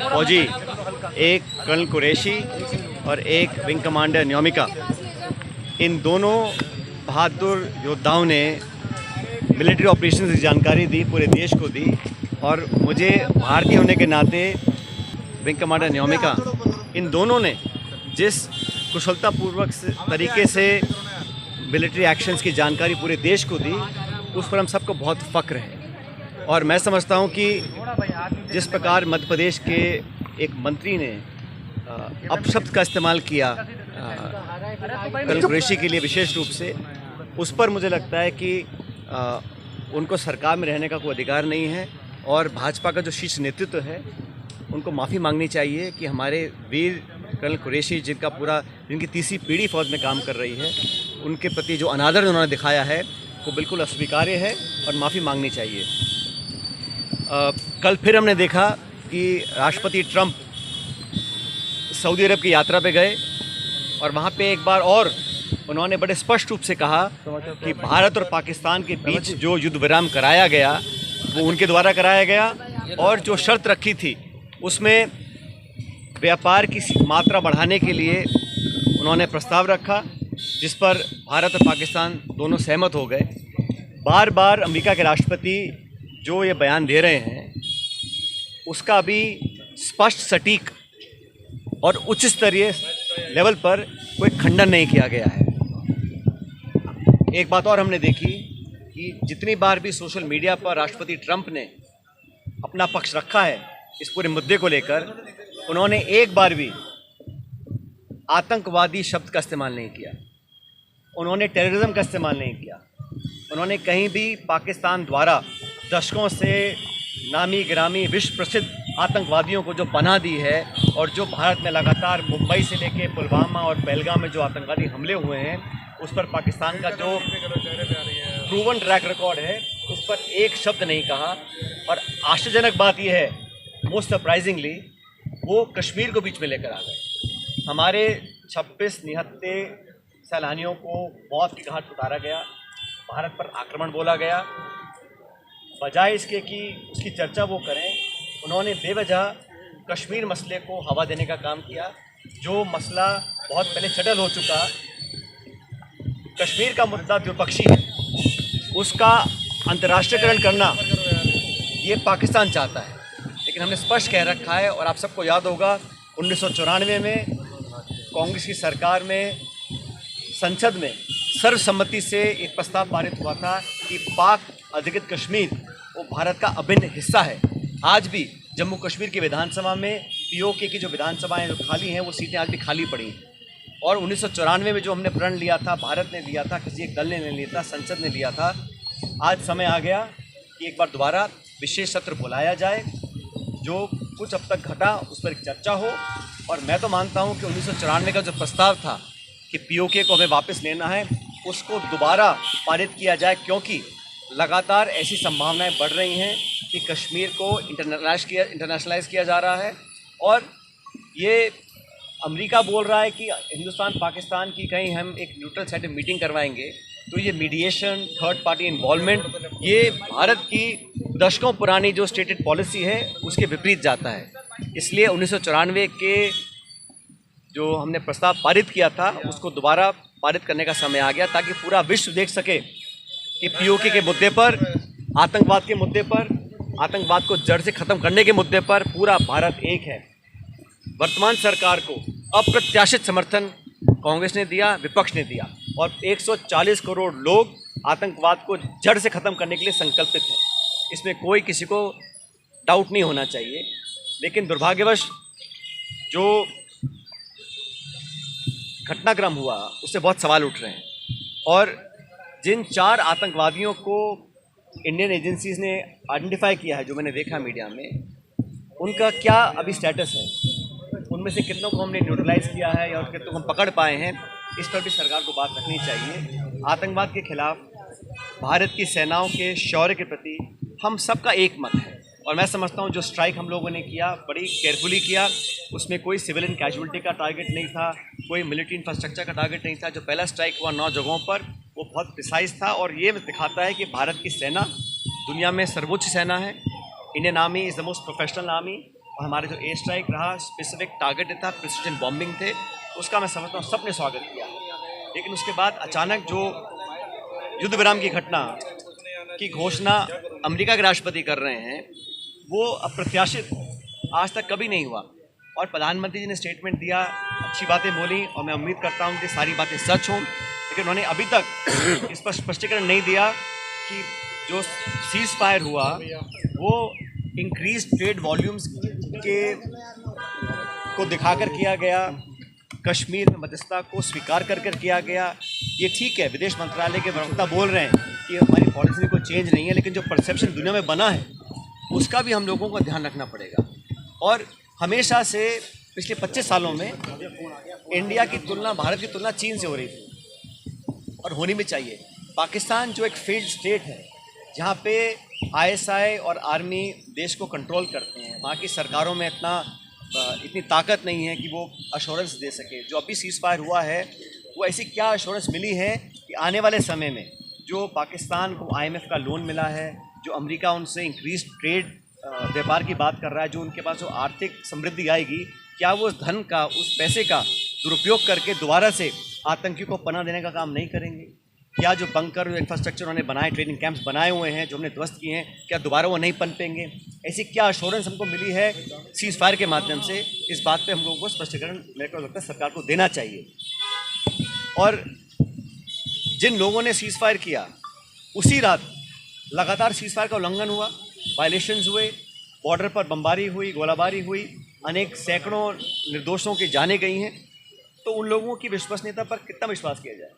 फौजी, एक कर्नल कुरैशी और एक विंग कमांडर न्योमिका, इन दोनों बहादुर योद्धाओं ने मिलिट्री ऑपरेशंस की जानकारी दी, पूरे देश को दी। और मुझे भारतीय होने के नाते विंग कमांडर न्योमिका, इन दोनों ने जिस कुशलतापूर्वक तरीके से मिलिट्री एक्शंस की जानकारी पूरे देश को दी, उस पर हम सबको बहुत फ़ख्र है। और मैं समझता हूँ कि जिस प्रकार मध्य प्रदेश के एक मंत्री ने अपशब्द का इस्तेमाल किया कर्नल कुरैशी के लिए विशेष रूप से, उस पर मुझे लगता है कि उनको सरकार में रहने का कोई अधिकार नहीं है। और भाजपा का जो शीर्ष नेतृत्व है, उनको माफ़ी मांगनी चाहिए कि हमारे वीर कर्नल कुरैशी, जिनकी तीसरी पीढ़ी फ़ौज में काम कर रही है, उनके प्रति जो अनादर उन्होंने दिखाया है वो बिल्कुल अस्वीकार्य है और माफ़ी मांगनी चाहिए। कल फिर हमने देखा कि राष्ट्रपति ट्रंप सऊदी अरब की यात्रा पे गए और वहाँ पे एक बार और उन्होंने बड़े स्पष्ट रूप से कहा कि भारत और पाकिस्तान के बीच जो युद्ध विराम कराया गया वो उनके द्वारा कराया गया, और जो शर्त रखी थी उसमें व्यापार की मात्रा बढ़ाने के लिए उन्होंने प्रस्ताव रखा, जिस पर भारत और पाकिस्तान दोनों सहमत हो गए। बार बार अमेरिका के राष्ट्रपति जो ये बयान दे रहे हैं, उसका भी स्पष्ट, सटीक और उच्च स्तरीय लेवल पर कोई खंडन नहीं किया गया है। एक बात और हमने देखी कि जितनी बार भी सोशल मीडिया पर राष्ट्रपति ट्रंप ने अपना पक्ष रखा है इस पूरे मुद्दे को लेकर, उन्होंने एक बार भी आतंकवादी शब्द का इस्तेमाल नहीं किया, उन्होंने टेररिज्म का इस्तेमाल नहीं किया, उन्होंने कहीं भी पाकिस्तान द्वारा दशकों से नामी गिरामी विश्व प्रसिद्ध आतंकवादियों को जो पनाह दी है, और जो भारत में लगातार मुंबई से लेके पुलवामा और पहलगाम में जो आतंकवादी हमले हुए हैं, उस पर पाकिस्तान का जो प्रूवन ट्रैक रिकॉर्ड है, उस पर एक शब्द नहीं कहा। और आश्चर्यजनक बात यह है, मोस्ट सरप्राइजिंगली, वो कश्मीर को बीच में लेकर आ गए। हमारे 26 निहत्थे सैलानियों को मौत की घाट उतारा गया, भारत पर आक्रमण बोला गया। बजाय इसके कि उसकी चर्चा वो करें, उन्होंने बेवजह कश्मीर मसले को हवा देने का काम किया, जो मसला बहुत पहले सेटल हो चुका। कश्मीर का मुद्दा द्विपक्षीय है, उसका अंतर्राष्ट्रीयकरण करना ये पाकिस्तान चाहता है, लेकिन हमने स्पष्ट कह रखा है, और आप सबको याद होगा 1994 में कांग्रेस की सरकार में संसद में सर्वसम्मति से एक प्रस्ताव पारित हुआ था कि पाक अधिकृत कश्मीर वो भारत का अभिन्न हिस्सा है। आज भी जम्मू कश्मीर की विधानसभा में पीओके की जो विधानसभाएं जो खाली हैं, वो सीटें आज भी खाली पड़ी हैं। और 1994 में जो हमने प्रण लिया था, भारत ने लिया था, किसी एक दल ने नहीं लिया था, संसद ने लिया था। आज समय आ गया कि एक बार दोबारा विशेष सत्र बुलाया जाए, जो कुछ अब तक घटा उस पर एक चर्चा हो। और मैं तो मानता हूं कि 1994 का जो प्रस्ताव था कि पीओके को हमें वापस लेना है, उसको दोबारा पारित किया जाए, क्योंकि लगातार ऐसी संभावनाएं बढ़ रही हैं कि कश्मीर को इंटरनेशनलाइज किया जा रहा है। और ये अमेरिका बोल रहा है कि हिंदुस्तान पाकिस्तान की कहीं हम एक न्यूट्रल साइड में मीटिंग करवाएंगे, तो ये मीडिएशन, थर्ड पार्टी इन्वॉल्वमेंट, ये भारत की दशकों पुरानी जो स्टेटेड पॉलिसी है उसके विपरीत जाता है। इसलिए 1994 के जो हमने प्रस्ताव पारित किया था, उसको दोबारा पारित करने का समय आ गया, ताकि पूरा विश्व देख सके कि पीओके के मुद्दे पर, आतंकवाद के मुद्दे पर, आतंकवाद को जड़ से ख़त्म करने के मुद्दे पर पूरा भारत एक है। वर्तमान सरकार को अप्रत्याशित समर्थन कांग्रेस ने दिया, विपक्ष ने दिया, और 140 करोड़ लोग आतंकवाद को जड़ से ख़त्म करने के लिए संकल्पित हैं। इसमें कोई किसी को डाउट नहीं होना चाहिए। लेकिन दुर्भाग्यवश जो घटनाक्रम हुआ, उससे बहुत सवाल उठ रहे हैं। और जिन 4 आतंकवादियों को इंडियन एजेंसीज़ ने आइडेंटिफाई किया है, जो मैंने देखा मीडिया में, उनका क्या अभी स्टेटस है, उनमें से कितनों को हमने न्यूट्रलाइज किया है या कितनों को हम पकड़ पाए हैं, इस पर भी सरकार को बात रखनी चाहिए। आतंकवाद के खिलाफ भारत की सेनाओं के शौर्य के प्रति हम सबका एक मत है, और मैं समझता हूँ जो स्ट्राइक हम लोगों ने किया, बड़ी केयरफुली किया। उसमें कोई सिविलियन कैजुअलिटी का टारगेट नहीं था, कोई मिलिट्री इंफ्रास्ट्रक्चर का टारगेट नहीं था। जो पहला स्ट्राइक हुआ 9 जगहों पर, वो बहुत प्रिसाइज था, और ये दिखाता है कि भारत की सेना दुनिया में सर्वोच्च सेना है। Indian army is the most professional army, और हमारे जो एयर स्ट्राइक रहा, स्पेसिफिक टारगेटेड था, प्रिसिजन बॉम्बिंग थे, उसका मैं समझता हूँ सबने स्वागत किया। लेकिन उसके बाद अचानक जो युद्ध विराम की घटना की घोषणा अमेरिका के राष्ट्रपति कर रहे हैं, वो अप्रत्याशित आज तक कभी नहीं हुआ। और प्रधानमंत्री जी ने स्टेटमेंट दिया, अच्छी बातें बोली, और मैं उम्मीद करता हूँ कि सारी बातें सच हों, लेकिन उन्होंने अभी तक इस पर स्पष्टीकरण नहीं दिया कि जो सीज फायर हुआ वो इंक्रीज ट्रेड वॉल्यूम्स के को दिखाकर किया गया, कश्मीर में मध्यस्थता को स्वीकार कर किया गया। ये ठीक है, विदेश मंत्रालय के प्रवक्ता बोल रहे हैं कि हमारी पॉलिसी में कोई चेंज नहीं है, लेकिन जो परसेप्शन दुनिया में बना है उसका भी हम लोगों को ध्यान रखना पड़ेगा। और हमेशा से पिछले 25 सालों में इंडिया की तुलना, भारत की तुलना चीन से हो रही थी, और होनी भी चाहिए। पाकिस्तान जो एक फील्ड स्टेट है, जहाँ पे आईएसआई और आर्मी देश को कंट्रोल करते हैं, वहाँ की सरकारों में इतनी ताकत नहीं है कि वो अश्योरेंस दे सके। जो अभी सीज फायर हुआ है, वो ऐसी क्या अश्योरेंस मिली है कि आने वाले समय में जो पाकिस्तान को IMF का लोन मिला है, जो अमेरिका उनसे इंक्रीज ट्रेड व्यापार की बात कर रहा है, जो उनके पास जो आर्थिक समृद्धि आएगी, क्या वो उस धन का, उस पैसे का दुरुपयोग करके दोबारा से आतंकी को पनाह देने का काम नहीं करेंगे? क्या जो बंकर, जो इंफ्रास्ट्रक्चर उन्होंने बनाए, ट्रेनिंग कैंप्स बनाए हुए हैं जो हमने ध्वस्त किए हैं, क्या दोबारा वो नहीं पनपेंगे? ऐसी क्या अश्योरेंस हमको मिली है सीज फायर के माध्यम से? इस बात पे हम लोगों को स्पष्टीकरण, मेरे को लगता है, सरकार को देना चाहिए। और जिन लोगों ने सीज फायर किया, उसी रात लगातार सीज फायर का उल्लंघन हुआ, वायलेशंस हुए, बॉर्डर पर बमबारी हुई, गोलाबारी हुई, अनेक सैकड़ों निर्दोषों की जानें गई हैं। तो उन लोगों की विश्वसनीयता पर कितना विश्वास किया जाए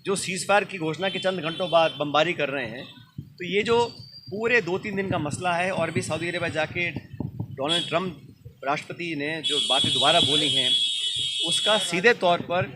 जो सीज फायर की घोषणा के चंद घंटों बाद बमबारी कर रहे हैं? तो ये जो पूरे 2-3 दिन का मसला है, और भी सऊदी अरेबिया जाके डोनाल्ड ट्रंप राष्ट्रपति ने जो बातें दोबारा बोली हैं, उसका सीधे तौर पर